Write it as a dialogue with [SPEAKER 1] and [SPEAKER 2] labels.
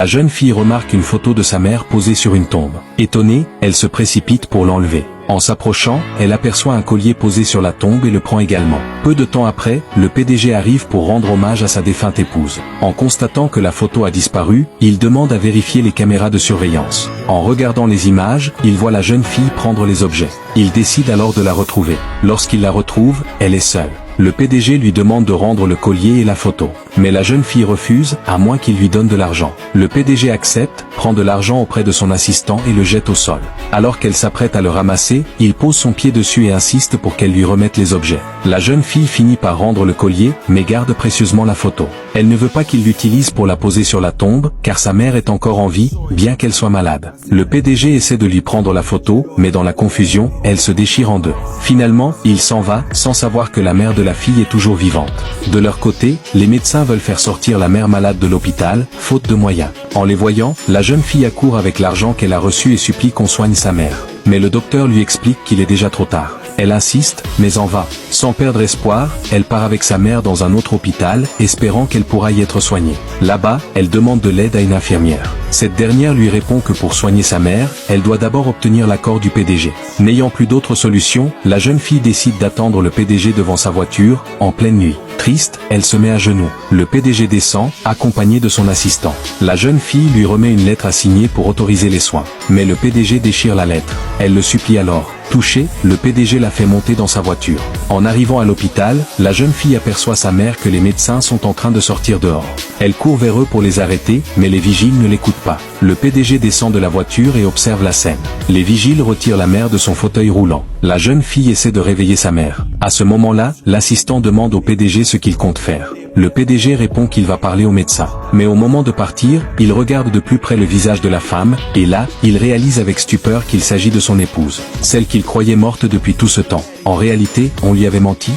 [SPEAKER 1] La jeune fille remarque une photo de sa mère posée sur une tombe. Étonnée, elle se précipite pour l'enlever. En s'approchant, elle aperçoit un collier posé sur la tombe et le prend également. Peu de temps après, le PDG arrive pour rendre hommage à sa défunte épouse. En constatant que la photo a disparu, il demande à vérifier les caméras de surveillance. En regardant les images, il voit la jeune fille prendre les objets. Il décide alors de la retrouver. Lorsqu'il la retrouve, elle est seule. Le PDG lui demande de rendre le collier et la photo. Mais la jeune fille refuse, à moins qu'il lui donne de l'argent. Le PDG accepte, prend de l'argent auprès de son assistant et le jette au sol. Alors qu'elle s'apprête à le ramasser, il pose son pied dessus et insiste pour qu'elle lui remette les objets. La jeune fille finit par rendre le collier, mais garde précieusement la photo. Elle ne veut pas qu'il l'utilise pour la poser sur la tombe, car sa mère est encore en vie, bien qu'elle soit malade. Le PDG essaie de lui prendre la photo, mais dans la confusion, elle se déchire en deux. Finalement, il s'en va, sans savoir que la mère de la fille est toujours vivante. De leur côté, les médecins veulent faire sortir la mère malade de l'hôpital, faute de moyens. En les voyant, la jeune fille accourt avec l'argent qu'elle a reçu et supplie qu'on soigne sa mère. Mais le docteur lui explique qu'il est déjà trop tard. Elle insiste, mais en vain. Sans perdre espoir, elle part avec sa mère dans un autre hôpital, espérant qu'elle pourra y être soignée. Là-bas, elle demande de l'aide à une infirmière. Cette dernière lui répond que pour soigner sa mère, elle doit d'abord obtenir l'accord du PDG. N'ayant plus d'autre solution, la jeune fille décide d'attendre le PDG devant sa voiture, en pleine nuit. Triste, elle se met à genoux. Le PDG descend, accompagné de son assistant. La jeune fille lui remet une lettre à signer pour autoriser les soins. Mais le PDG déchire la lettre. Elle le supplie alors. Touché, le PDG la fait monter dans sa voiture. En arrivant à l'hôpital, la jeune fille aperçoit sa mère que les médecins sont en train de sortir dehors. Elle court vers eux pour les arrêter, mais les vigiles ne l'écoutent pas. Le PDG descend de la voiture et observe la scène. Les vigiles retirent la mère de son fauteuil roulant. La jeune fille essaie de réveiller sa mère. À ce moment-là, l'assistant demande au PDG ce qu'il compte faire. Le PDG répond qu'il va parler au médecin. Mais au moment de partir, il regarde de plus près le visage de la femme, et là, il réalise avec stupeur qu'il s'agit de son épouse. Celle qu'il croyait morte depuis tout ce temps. En réalité, on lui avait menti.